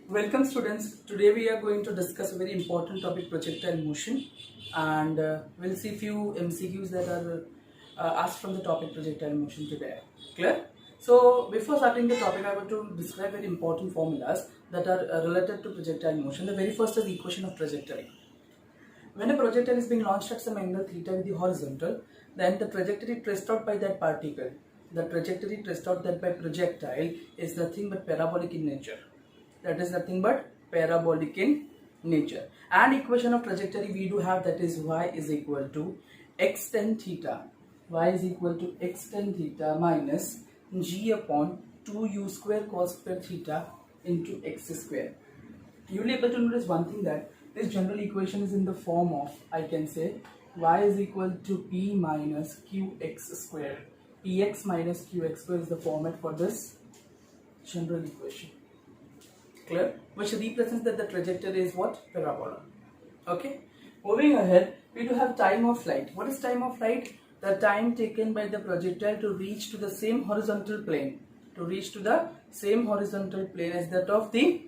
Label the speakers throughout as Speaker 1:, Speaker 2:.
Speaker 1: Welcome students. Today we are going to discuss a very important topic, projectile motion, and we'll see few MCQs that are asked from the topic projectile motion today. Clear? So before starting the topic, I want to describe very important formulas that are related to projectile motion. The very first is the equation of trajectory. When a projectile is being launched at some angle theta with the horizontal, then the trajectory traced out by that particle, the trajectory traced out that by projectile is nothing but parabolic in nature. That is nothing but parabolic in nature. And equation of trajectory we do have, that is y is equal to x tan theta. Y is equal to x tan theta minus g upon 2u square cos square theta into x square. You will be able to notice one thing, that this general equation is in the form of, I can say, y is equal to p minus qx square. Px minus qx square is the format for this general equation. Clear? Which represents that the trajectory is what? Parabola. Okay. Moving ahead, we do have time of flight. What is time of flight? The time taken by the projectile to reach to the same horizontal plane. To reach to the same horizontal plane as that of the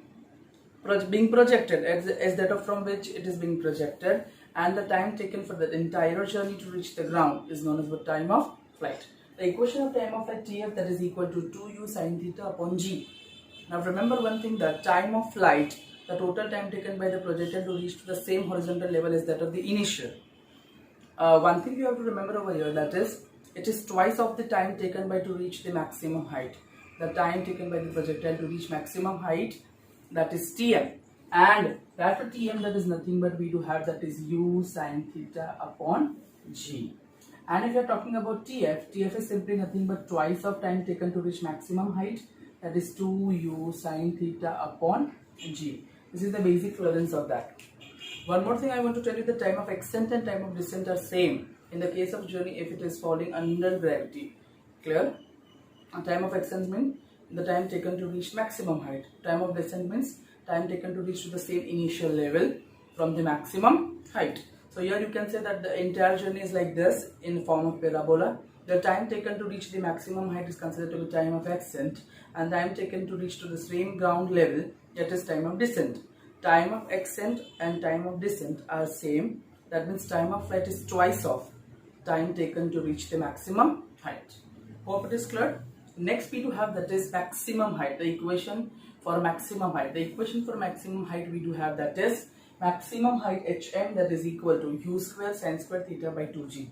Speaker 1: being projected, as that of from which it is being projected, and the time taken for the entire journey to reach the ground is known as the time of flight. The equation of time of flight Tf, that is equal to 2u sin theta upon g. Now remember one thing, that time of flight, the total time taken by the projectile to reach to the same horizontal level is that of the initial. One thing you have to remember over here, that is, it is twice of the time taken by to reach the maximum height. The time taken by the projectile to reach maximum height, that is Tm, and that for Tm, that is nothing but we do have, that is u sin theta upon g. And if you are talking about Tf, Tf is simply nothing but twice of time taken to reach maximum height, that is 2u sin theta upon g. This is the basic reference of that. One more thing I want to tell you, the time of ascent and time of descent are same in the case of journey if it is falling under gravity. Clear? Time of ascent means the time taken to reach maximum height. Time of descent means time taken to reach to the same initial level from the maximum height. So here you can say that the entire journey is like this in form of parabola. The time taken to reach the maximum height is considered to be time of ascent, and time taken to reach to the same ground level, that is time of descent. Time of ascent and time of descent are same. That means time of flight is twice of time taken to reach the maximum height. Hope it is clear. Next we do have, that is maximum height. The equation for maximum height. The equation for maximum height we do have, that is maximum height hm, that is equal to u square sin square theta by 2g.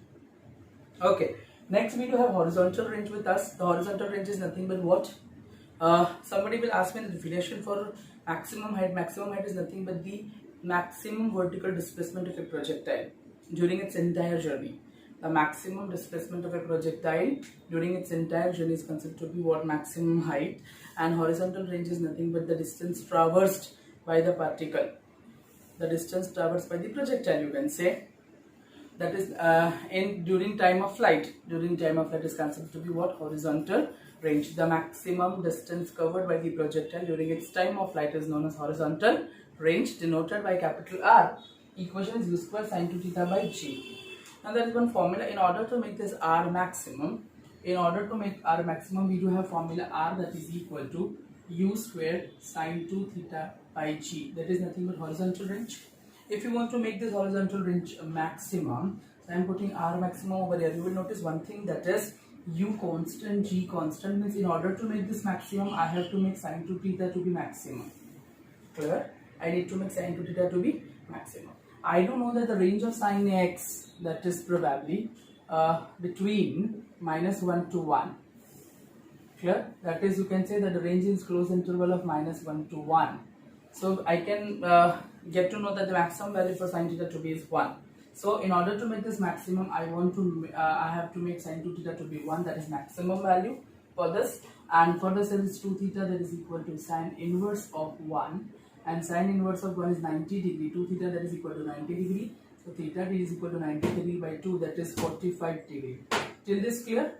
Speaker 1: Okay. Next we do have horizontal range with us. The horizontal range is nothing but what? Somebody will ask me the definition for maximum height. Maximum height is nothing but the maximum vertical displacement of a projectile during its entire journey. The maximum displacement of a projectile during its entire journey is considered to be what? Maximum height. And horizontal range is nothing but the distance traversed by the particle. The distance traversed by the projectile, you can say. That is during time of flight. During time of flight is considered to be what? Horizontal range. The maximum distance covered by the projectile during its time of flight is known as horizontal range, denoted by capital R. Equation is u square sin 2 theta by g. Now there is one formula in order to make this R maximum. In order to make R maximum, we do have formula R, that is equal to u square sin 2 theta by g. That is nothing but horizontal range. If you want to make this horizontal range maximum, so I am putting R maximum over here. You will notice one thing, that is u constant, g constant, means in order to make this maximum, I have to make sin 2 theta to be maximum. Clear? I need to make sin 2 theta to be maximum. I do know that the range of sin x, that is probably between -1 to 1. Clear? That is, you can say that the range is closed interval of -1 to 1. So I can get to know that the maximum value for sin theta to be is 1. So in order to make this maximum, I have to make sin 2 theta to be 1. That is maximum value for this. And for this, there is 2 theta, that is equal to sin inverse of 1. And sin inverse of 1 is 90 degree. 2 theta, that is equal to 90 degree. So theta d is equal to 90 degree by 2, that is 45 degree. Till this clear?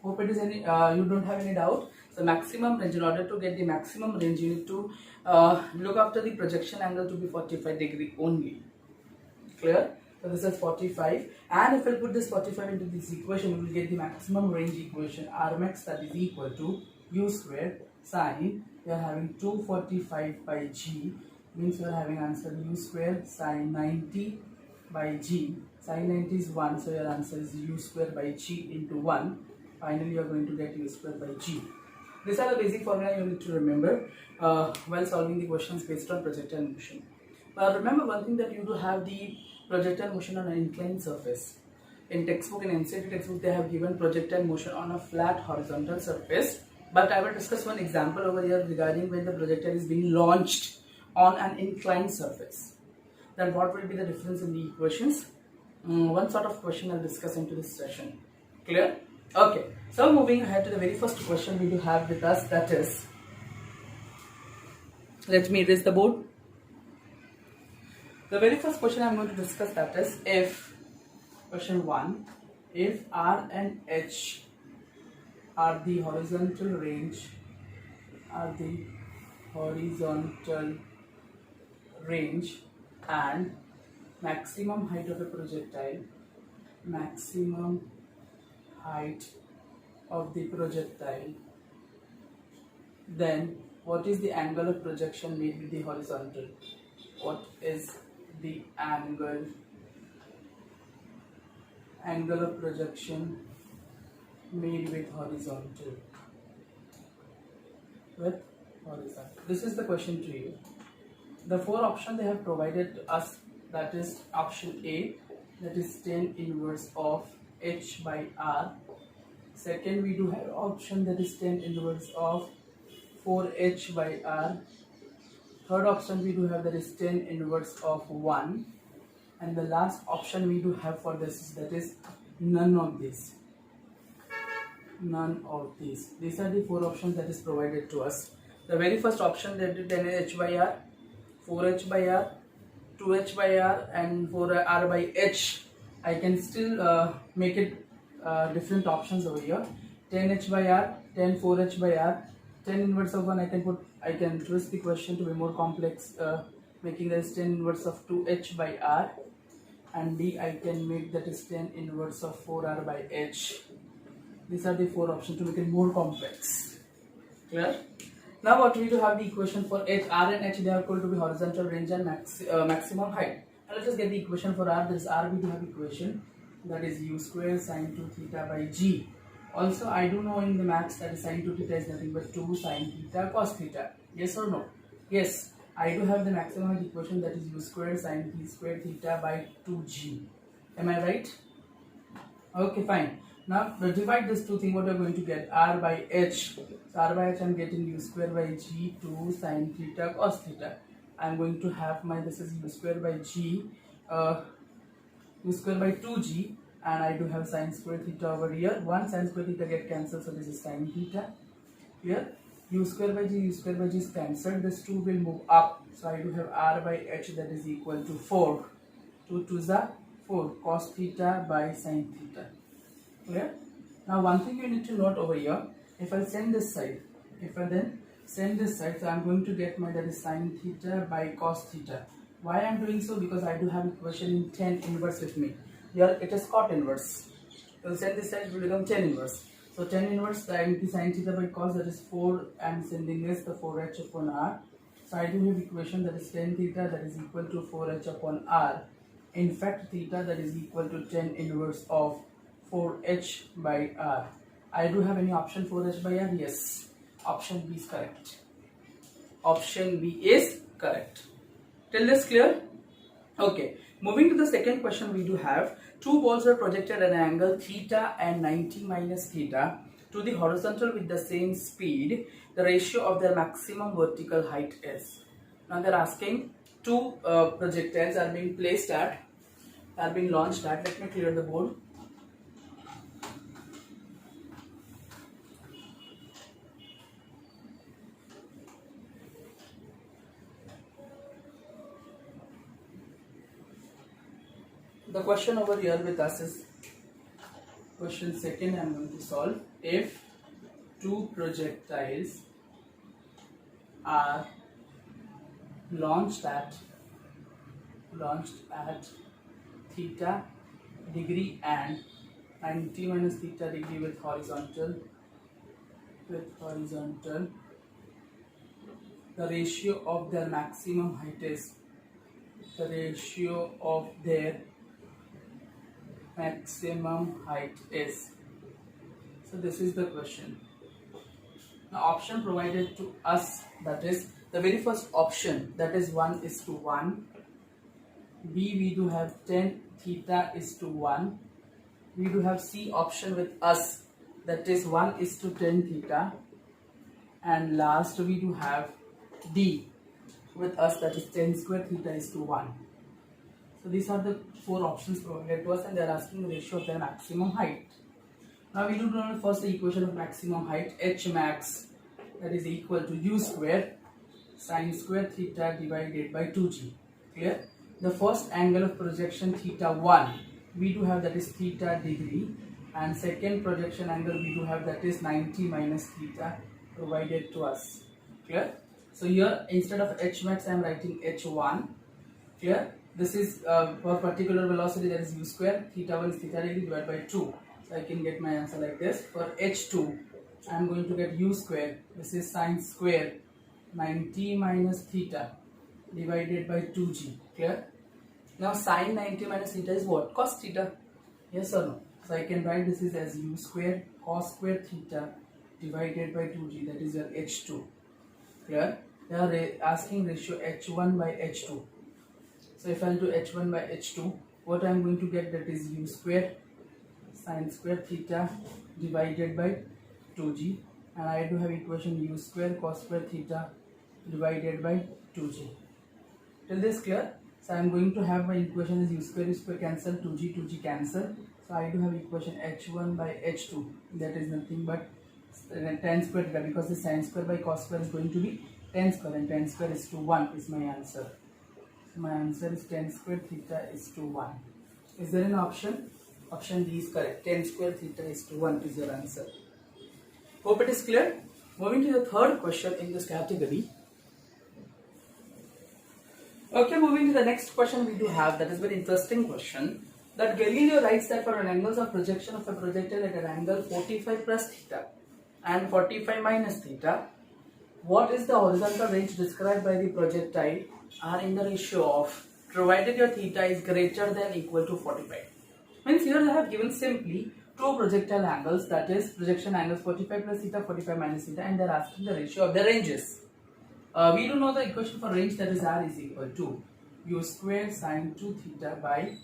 Speaker 1: Hope it is you don't have any doubt. So maximum range, in order to get the maximum range, you need to look after the projection angle to be 45 degree only. Clear? So this is 45, and if we put this 45 into this equation, we will get the maximum range equation R max, that is equal to u square sin we are having 245 by g, means we are having answer u square sine 90 by g. Sine 90 is 1, so your answer is u square by g into 1. Finally, you are going to get u square by g. These are the basic formula you need to remember while solving the questions based on projectile motion. Remember one thing, that you do have the projectile motion on an inclined surface. In textbook, in NCERT textbook, they have given projectile motion on a flat horizontal surface. But I will discuss one example over here regarding when the projectile is being launched on an inclined surface. Then what will be the difference in the equations? One sort of question I'll discuss into this session. Clear? Okay. So moving ahead to the very first question we do have with us, that is, let me erase the board. The very first question I'm going to discuss, that is, if question 1, if R and H are the horizontal range, and maximum height of a projectile, then what is the angle of projection made with the horizontal? What is the angle of projection made with horizontal? This is the question to you. The four options they have provided to us, that is option A, that is tan inverse of H by R. Second, we do have option that is tan inverse of 4H by R. Third option we do have that is tan inverse of 1. And the last option we do have for this, that is none of these. These are the four options that is provided to us. The very first option, that is 10H by R, 4H by R, 2H by R, and 4R by H. I can still make it different options over here. 10H by R, 4H by R, 10 inverse of 1. I can twist the question to be more complex, making this 10 inverse of 2H by R, and D I can make that is 10 inverse of 4R by H. These are the four options to make it more complex. Clear? Now what we do have the equation for H, R and H, they are called to be horizontal range and maximum height. Now let's just get the equation for R. This R we do have equation, that is u square sine 2 theta by g. Also I do know in the maths that sine 2 theta is nothing but 2 sine theta cos theta. Yes or no? Yes. I do have the maximum height equation, that is u square sine t square theta by 2g. Am I right? Okay, fine. Now divide this two things, what we are going to get? R by H. So R by H I am getting u square by g 2 sine theta cos theta. I am going to have my, this is u square by g, u square by 2g, and I do have sine square theta over here. One sine square theta get cancelled, so this is sine theta. Here u square by g is cancelled. This 2 will move up, so I do have R by H, that is equal to 4. 2 2s are 4 cos theta by sine theta. Clear? Now one thing you need to note over here, if I send this side, so I am going to get my, that is sine theta by cos theta. Why I am doing so? Because I do have equation in tan inverse with me. Here it is cot inverse. So send this side, it will become tan inverse. So tan inverse sine theta by cos, that is 4, and sending this the 4h upon r. So I do have equation that is tan theta, that is equal to 4h upon r. In fact, theta, that is equal to tan inverse of 4h by r. I do have any option 4h by r? Yes. Option B is correct. Option B is correct. Till this clear? Okay. Moving to the second question, we do have two balls are projected at an angle theta and 90 minus theta to the horizontal with the same speed. The ratio of their maximum vertical height is. Now they're asking two projectiles are being launched at. Let me clear the board. The question over here with us is question second. I am going to solve. If two projectiles are launched at theta degree and 90 minus theta degree with horizontal, the ratio of their maximum height is, the ratio of their maximum height is. So this is the question. The option provided to us, that is the very first option, that is 1:1. B, we do have 10 theta is to 1. We do have C option with us, that is 1:10 theta. And last we do have D with us, that is 10 square theta is to 1. So these are the four options provided to us, and they are asking the ratio of their maximum height. Now we do know first the equation of maximum height, H max, that is equal to U square sine square theta divided by 2g. Clear? The first angle of projection theta 1 we do have, that is theta degree, and second projection angle we do have, that is 90 minus theta provided to us. Clear? So here instead of H max I am writing H1. Clear? This is for particular velocity, that is U square, theta 1 is theta degree divided by 2. So I can get my answer like this. For H2 I am going to get U square, this is sine square 90 minus theta divided by 2g. Clear? Now sine 90 minus theta is what? Cos theta. Yes or no? So I can write this is as U square cos square theta divided by 2g, that is your H2. Clear? They are asking ratio H1 by H2. So if I do H1 by H2, what I am going to get, that is U square sine square theta divided by 2g, and I do have equation U square cos square theta divided by 2g. Till this clear? So I am going to have my equation is U square cancel, 2g cancel. So I do have equation H1 by H2, that is nothing but 10 square theta, because the sine square by cos square is going to be 10 square, and 10 square is to 1 is my answer. So my answer is 10 square theta is to 1. Is there an option? Option D is correct. 10 square theta is to 1 is your answer. Hope it is clear. Moving to the third question in this category. Okay, moving to the next question we do have, that is very interesting question. That Galileo writes that for an angles of projection of a projectile at an angle 45 plus theta and 45 minus theta, what is the horizontal range described by the projectile are in the ratio of, provided your theta is greater than equal to 45. Means here they have given simply two projectile angles, that is projection angles 45 plus theta, 45 minus theta, and they are asking the ratio of the ranges. We do know the equation for range, that is R is equal to U square sine 2 theta by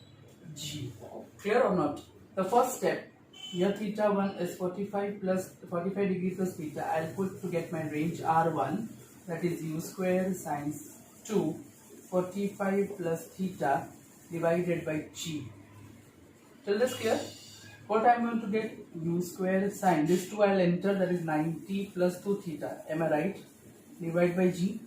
Speaker 1: G. Clear or not? The first step, here theta 1 is 45 degree plus theta. I'll put to get my range R1, that is U square sine 2 45 plus theta divided by G. Till this clear? What I am going to get, U square sine, this 2 I will enter, that is 90 plus 2 theta, am I right? Divide by G.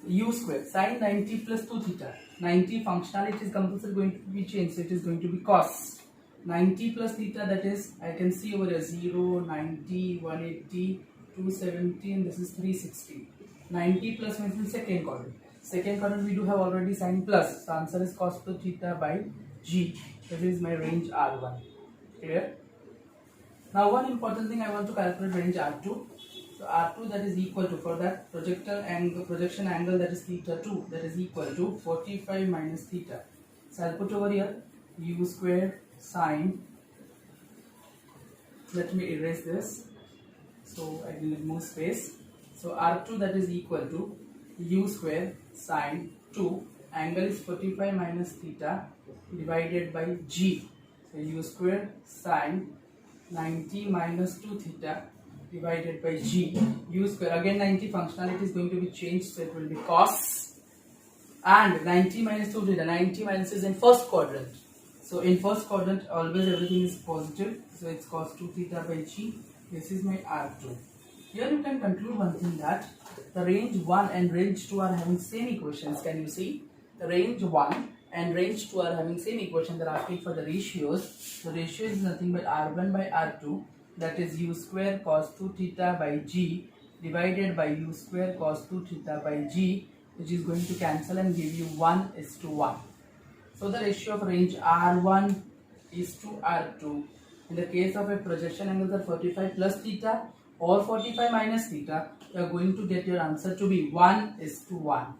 Speaker 1: U square sine 90 plus 2 theta. 90 functionality is compulsory going to be changed, so it is going to be cos 90 plus theta, that is I can see over here 0, 90, 180, 270, and this is 360. 90 plus means in second quadrant. Second quadrant we do have already sine plus, so answer is cos 2 theta by G. That is my range R1. Clear? Now one important thing, I want to calculate range R2. So R2, that is equal to, for that projection angle, that is theta 2, that is equal to 45 minus theta. So I'll put over here U square sine, let me erase this so I will remove space. So R2, that is equal to U square sine 2, angle is 45 minus theta divided by G. So U square sine 90 minus 2 theta divided by G. U square, again 90 functionality is going to be changed, so it will be cos, and 90 minus 2 theta, 90 minus is in first quadrant. So in first quadrant always everything is positive, so it's cos 2 theta by G. This is my R2. Here you can conclude one thing, that the range 1 and range 2 are having same equations. Can you see? The range 1 and range 2 are having same equation. They are asking for the ratios. The ratio is nothing but R1 by R2, that is U square cos 2 theta by G divided by U square cos 2 theta by G, which is going to cancel and give you 1:1. So the ratio of range R1 is to R2. In the case of a projection angle of 45 plus theta or 45 minus theta, you are going to get your answer to be 1:1.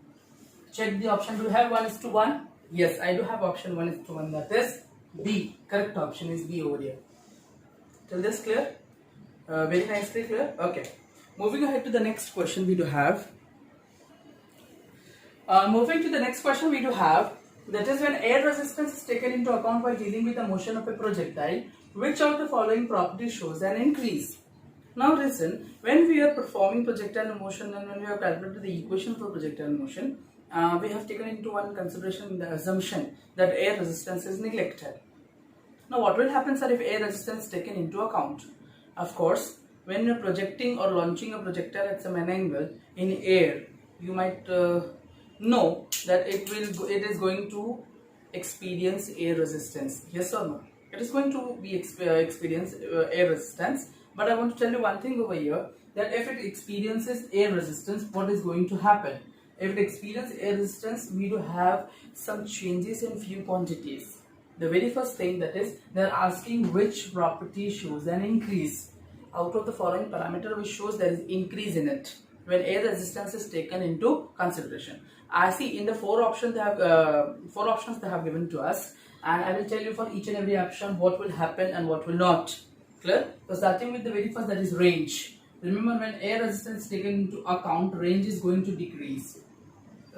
Speaker 1: Check the option. Do you have 1:1? Yes, I do have option 1:1. That is B. Correct option is B over here. Till this clear? Very nicely clear. Okay. Moving ahead to the next question we do have. Moving to the next question we do have. That is, when air resistance is taken into account while dealing with the motion of a projectile, which of the following property shows an increase? Now listen, when we are performing projectile motion and when we have calculated the equation for projectile motion, we have taken into one consideration the assumption that air resistance is neglected. Now what will happen, sir, if air resistance is taken into account? Of course, when you are projecting or launching a projectile at some angle in air, you might know that it is going to experience air resistance. Yes or no? It is going to be experience air resistance. But I want to tell you one thing over here, that if it experiences air resistance, what is going to happen? If it experiences air resistance, we do have some changes in few quantities. The very first thing, that is, they are asking which property shows an increase. Out of the following parameter, which shows there is increase in it when air resistance is taken into consideration. I see in the four options they have given to us, and I will tell you for each and every option what will happen and what will not. Clear? So starting with the very first, that is range. Remember, when air resistance is taken into account, range is going to decrease.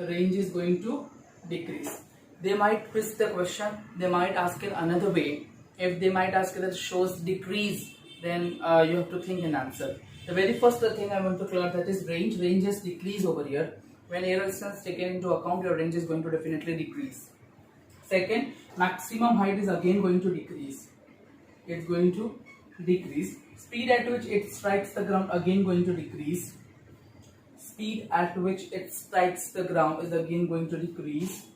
Speaker 1: Range is going to decrease. They might twist the question. They might ask it another way. If they might ask that shows decrease, then you have to think an answer. The very first thing I want to clear, that is range. Range is decrease over here. When air resistance is taken into account, your range is going to definitely decrease. Second, maximum height is again going to decrease. It's going to decrease. Speed at which it strikes the ground again going to decrease. Speed at which it strikes the ground is again going to decrease.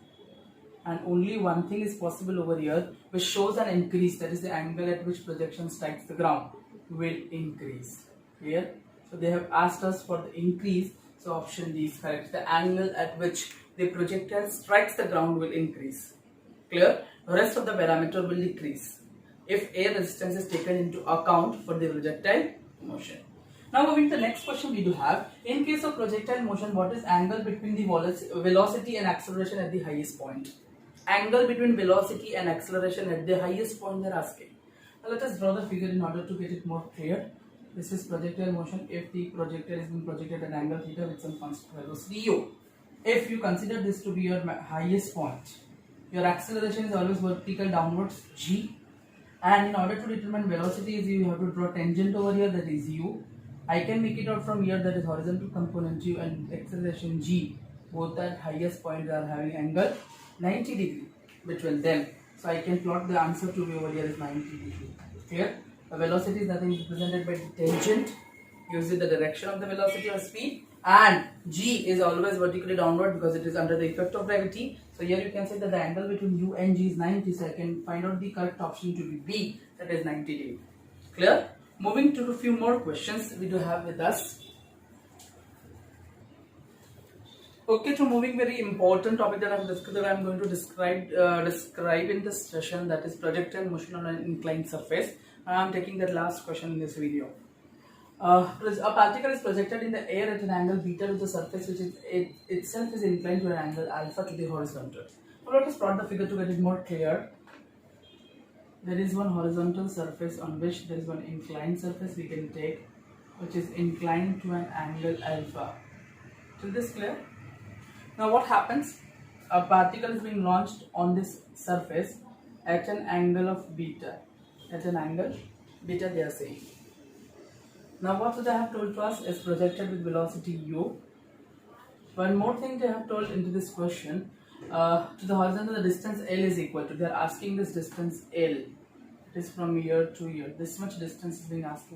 Speaker 1: And only one thing is possible over here, which shows an increase, that is the angle at which projection strikes the ground will increase. Clear? So they have asked us for the increase, so option D is correct. The angle at which the projectile strikes the ground will increase. Clear? The rest of the parameter will decrease if air resistance is taken into account for the projectile motion. Now moving to the next question we do have. In case of projectile motion, what is angle between the velocity and acceleration at the highest point? Angle between velocity and acceleration at the highest point they are asking. Now let us draw the figure in order to get it more clear. This is projectile motion. If the projectile is being projected at angle theta with some constant velocity u. If you consider this to be your highest point, your acceleration is always vertical downwards g. And in order to determine velocity is u, you have to draw tangent over here, that is u. I can make it out from here, that is horizontal component u, and acceleration g. Both at highest point are having angle 90 degree between them. So I can plot the answer to be over here is 90 degree. Clear? The velocity is nothing represented by the tangent, gives you the direction of the velocity or speed, and g is always vertically downward because it is under the effect of gravity. So here you can say that the angle between u and g is 90, so I can find out the correct option to be B, that is 90 degree. Clear? Moving to a few more questions we do have with us. Okay, so moving very important topic that I'm going to describe in this session, that is projectile motion on an inclined surface. I am taking the last question in this video. A particle is projected in the air at an angle beta to the surface, which itself is inclined to an angle alpha to the horizontal. So let us plot the figure to get it more clear. There is one horizontal surface on which there is one inclined surface we can take, which is inclined to an angle alpha. Is this clear? Now what happens? A particle is being launched on this surface at an angle of beta. At an angle beta they are saying. Now what they have told to us is projected with velocity u. One more thing they have told into this question, to the horizontal the distance L is equal to, they are asking this distance L. It is from here to here. This much distance is being asked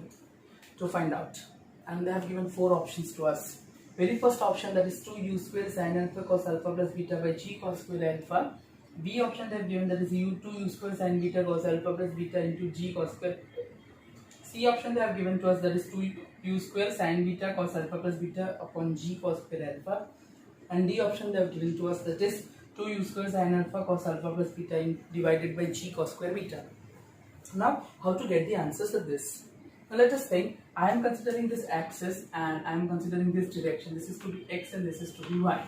Speaker 1: to find out. And they have given four options to us. Very first option, that is 2u square sin alpha cos alpha plus beta by g cos square alpha. B option they have given, that is 2u square sin beta cos alpha plus beta into g cos square. C option they have given to us, that is 2u square sin beta cos alpha plus beta upon g cos square alpha. And D option they have given to us, that is 2u square sin alpha cos alpha plus beta divided by g cos square beta. Now how to get the answers of this? Now let us think, I am considering this axis and I am considering this direction. This is to be x and this is to be y.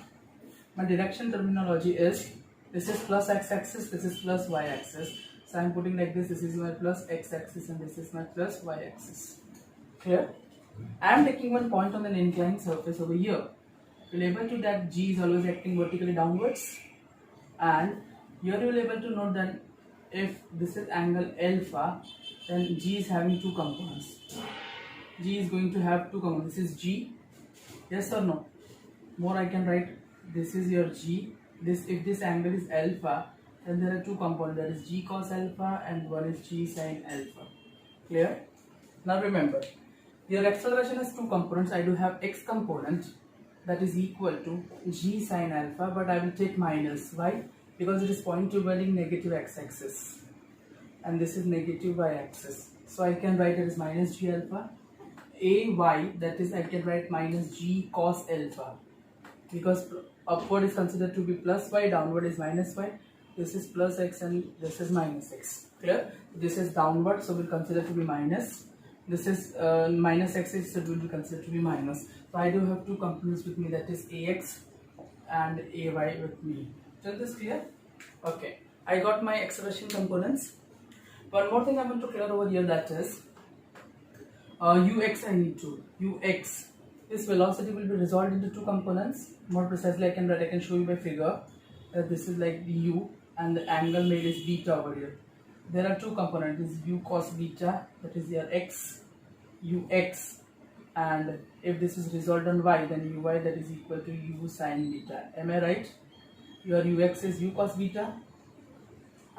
Speaker 1: My direction terminology is, this is plus x axis, this is plus y axis. So I am putting like this is my plus x axis and this is my plus y axis. Clear? I am taking one point on an inclined surface over here. You will able to that G is always acting vertically downwards, and here you will able to note that if this is angle alpha, then G is having two components. G is going to have two components. This is G, yes or no? More I can write, this is your G. This, if this angle is alpha, then there are two components, that is G cos alpha and one is G sin alpha. Clear? Now remember, your acceleration has two components. I do have x component that is equal to G sin alpha, but I will take minus. Why? Because it is point towards negative x-axis and this is negative y-axis. So I can write it as minus G alpha. Ay, that is I can write minus G cos alpha, because upward is considered to be plus y, downward is minus y. This is plus x and this is minus x. Clear? This is downward, so we'll consider to be minus. This is minus x, so it will be considered to be minus. So I do have two components with me, that is ax and ay with me. Is this clear? Okay. I got my acceleration components. One more thing I want to clear over here, that is ux I need to. Ux. This velocity will be resolved into two components. More precisely, I can show you by figure. This is like the u and the angle made is beta over here. There are two components, this is u cos beta, that is your x, ux, and if this is resolved on y, then uy, that is equal to u sin beta. Am I right? Your ux is u cos beta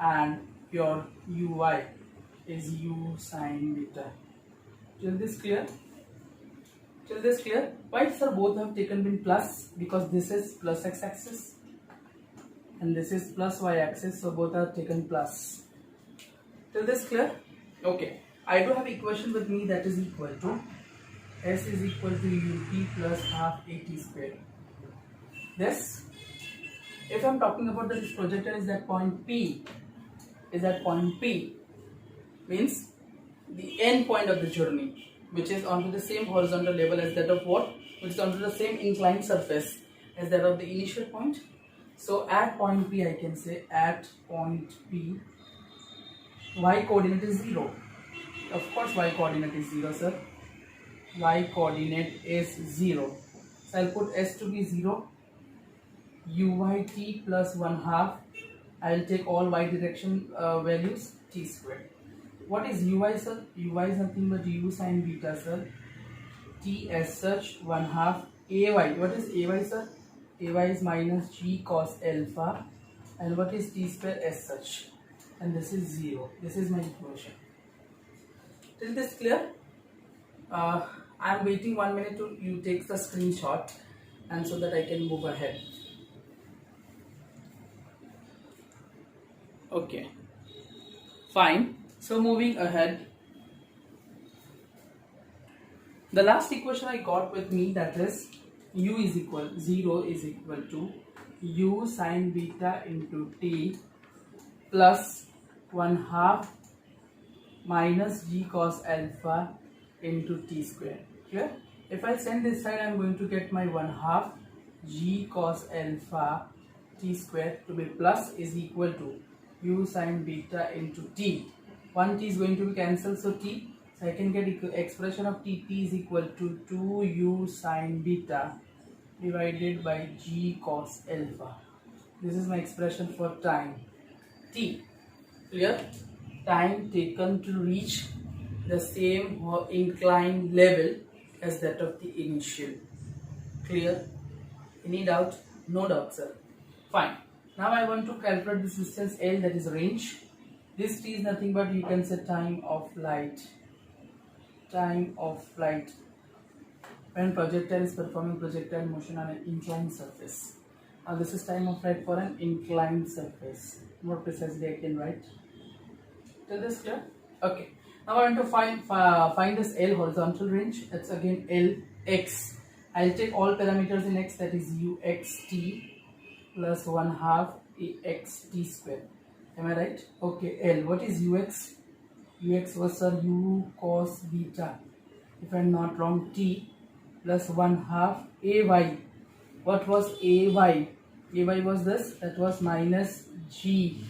Speaker 1: and your uy is u sin beta. Till this clear? Till this clear? Why sir both have taken been plus? Because this is plus x axis and this is plus y axis, so both are taken plus. Till this clear? Okay. I do have equation with me that is equal to S is equal to ut plus half at square. This, if I am talking about that this projectile is at point P, means the end point of the journey, which is onto the same horizontal level as that of what? Which is onto the same inclined surface as that of the initial point. So at point P, I can say at point P, y coordinate is 0. Of course y coordinate is 0, sir. Y coordinate is 0. So I'll put S to be 0. Uyt plus 1/2. I'll take all y direction values, t squared. What is uy, sir? Uy is nothing but u sin beta, sir. T as such 1/2. Ay, what is ay, sir? Ay is minus g cos alpha. And what is t square as such? And this is 0. This is my equation. Till this clear? I am waiting 1 minute to you take the screenshot, and so that I can move ahead. Okay, fine. So moving ahead, the last equation I got with me, that is u is equal 0 is equal to u sin beta into t plus 1/2 minus g cos alpha into t square. Clear? If I send this side, I am going to get my 1/2 g cos alpha t square to be plus is equal to u sin beta into t. One t is going to be cancelled, so t. So I can get expression of t is equal to 2u sin beta divided by g cos alpha. This is my expression for time t. Clear? Time taken to reach the same inclined level as that of the initial. Clear? Any doubt? No doubt, sir. Fine. Now I want to calculate this distance L, that is range. This t is nothing but, you can say, time of flight. Time of flight when projectile is performing projectile motion on an inclined surface. Now this is time of flight for an inclined surface. More precisely I can write. Till this clear? Okay. Now I want to find this L horizontal range. It's again Lx. I'll take all parameters in x, that is uxt plus 1/2 axt square. Am I right? Okay. L. What is ux? ux was u cos beta, if I'm not wrong, t plus 1/2 ay. What was ay? Ay was this, that was minus g.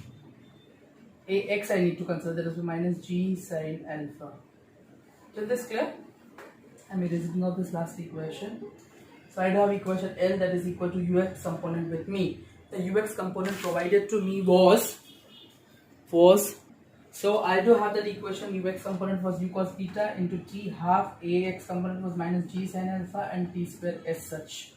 Speaker 1: Ax I need to consider, that is minus g sin alpha. Is this clear? I'm erasing of this last equation. So I do have equation L that is equal to ux component with me. The ux component provided to me was so I do have that equation. Ux component was u cos beta into t half, ax component was minus g sin alpha and t square as such.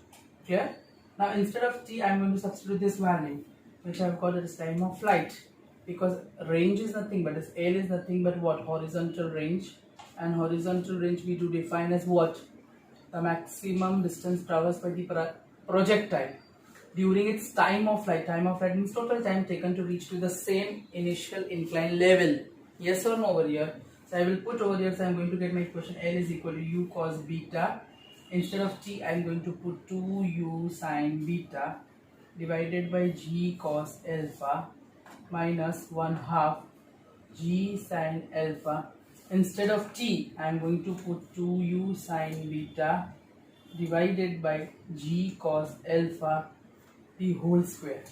Speaker 1: Clear? Now instead of t I am going to substitute this value, which I have called as time of flight, because range is nothing but this L is nothing but what? Horizontal range, and horizontal range we do define as what? The maximum distance traversed by the projectile during its time of flight. Time of flight means total time taken to reach to the same initial incline level. Yes or no over here? So I will put over here, so I am going to get my equation L is equal to u cos beta. Instead of t I am going to put 2u sin beta divided by g cos alpha minus 1/2 g sin alpha. Instead of t I am going to put 2u sin beta divided by g cos alpha the whole square.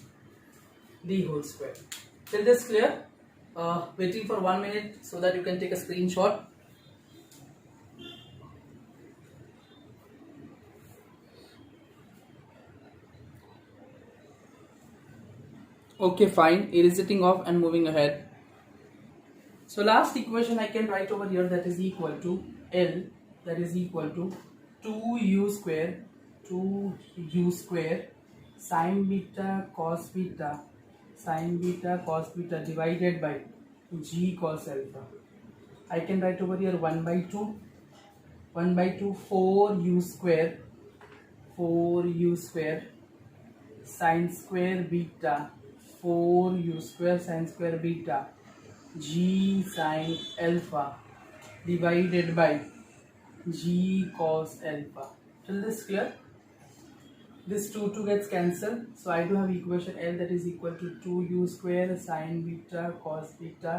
Speaker 1: Till this clear? Waiting for 1 minute so that you can take a screenshot. Okay, fine. Erasing off and moving ahead. So last equation I can write over here, that is equal to L, that is equal to 2u square sin beta cos beta divided by g cos alpha. I can write over here 1/2 4u square sin square beta 4u square sin square beta g sin alpha divided by g cos alpha. Till this clear? This 2 gets cancelled, so I do have equation L that is equal to 2u square sin beta cos beta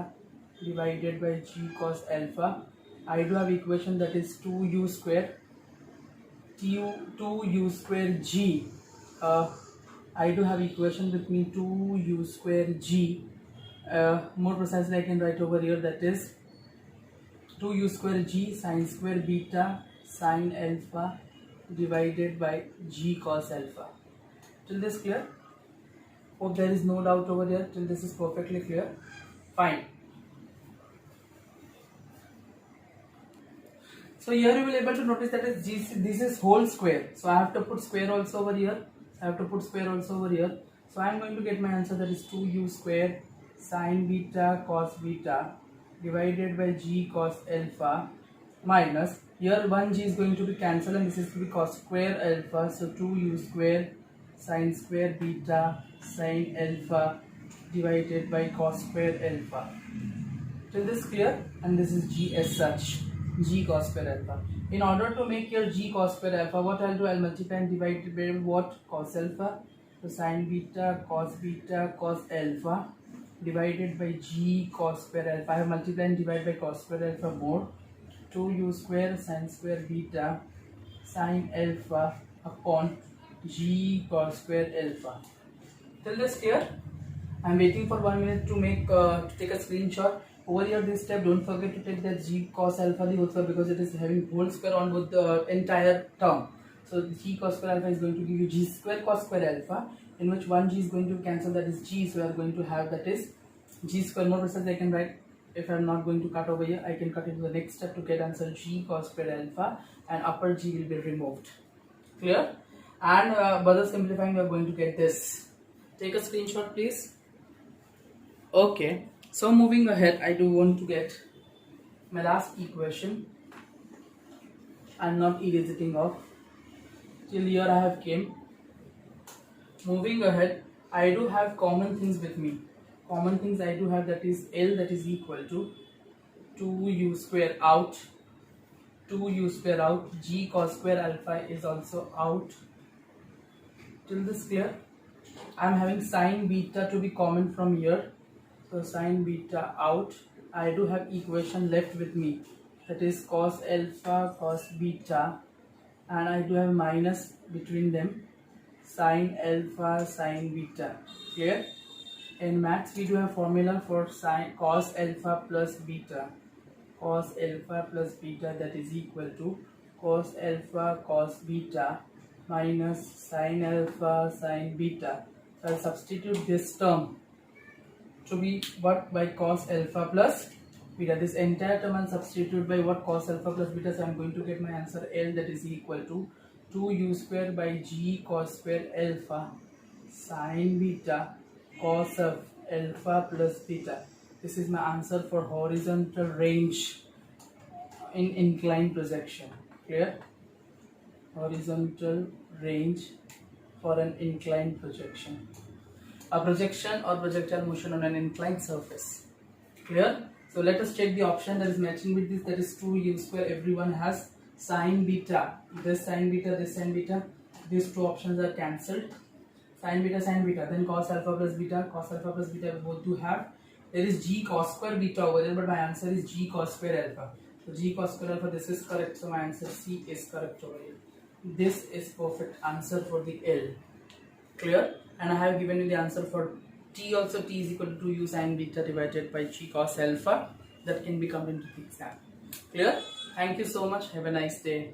Speaker 1: divided by g cos alpha. I do have equation that is 2u square g. I do have equation with me 2u square g. More precisely I can write over here, that is 2u square g sin square beta sin alpha divided by g cos alpha. Till this clear? Hope there is no doubt over here. Till this is perfectly clear. Fine. So here you will be able to notice that this is whole square. So I have to put square also over here. So I am going to get my answer, that is 2u square sin beta cos beta divided by g cos alpha minus, here 1g is going to be cancelled and this is to be cos square alpha, so 2u square sin square beta sin alpha divided by cos square alpha. Till this clear? And this is g as such, g cos square alpha. In order to make your g cos square alpha, what I'll do, I'll multiply and divide by what? Cos alpha. So sin beta cos alpha divided by g cos square alpha. I have multiplied and divided by cos square alpha more. 2u square sin square beta sin alpha upon g cos square alpha. Till this clear? I'm waiting for 1 minute to take a screenshot. Over here this step, don't forget to take that g cos alpha the whole square, because it is having whole square on both the entire term. So g cos square alpha is going to give you g square cos square alpha, in which 1g is going to cancel, that is g, so we are going to have that is g square. More precisely I can write, if I am not going to cut over here, I can cut into the next step to get answer g cos square alpha, and upper g will be removed. Clear? And further simplifying, we are going to get this. Take a screenshot please. Okay, so moving ahead, I do want to get my last equation. I'm not erasing off. Till here I have came. Moving ahead, I do have common things with me. Common things I do have, that is L, that is equal to 2u square out, g cos square alpha is also out. Till this clear? I am having sin beta to be common from here, so sin beta out. I do have equation left with me, that is cos alpha cos beta, and I do have minus between them, sin alpha sin beta. Clear? In maths we do have formula for sin cos alpha plus beta. Cos alpha plus beta, that is equal to cos alpha cos beta minus sin alpha sin beta. So I'll substitute this term to be what by cos alpha plus beta. This entire term I'll substitute by what, cos alpha plus beta. So I'm going to get my answer L, that is equal to 2u square by g cos square alpha sin beta cos of alpha plus beta. This is my answer for horizontal range in inclined projection. Clear? Horizontal range for an inclined projection. A projection or projectile motion on an inclined surface. Clear? So let us check the option that is matching with this, that is 2u square. Everyone has sin beta. This sin beta, this sin beta. These two options are cancelled. Sin beta, then cos alpha plus beta, we both do have. There is g cos square beta over there, but my answer is g cos square alpha. So g cos square alpha, this is correct, so my answer C is correct over here. This is perfect answer for the L. Clear? And I have given you the answer for T also. T is equal to 2u sin beta divided by g cos alpha. That can be come into the exam. Clear? Thank you so much. Have a nice day.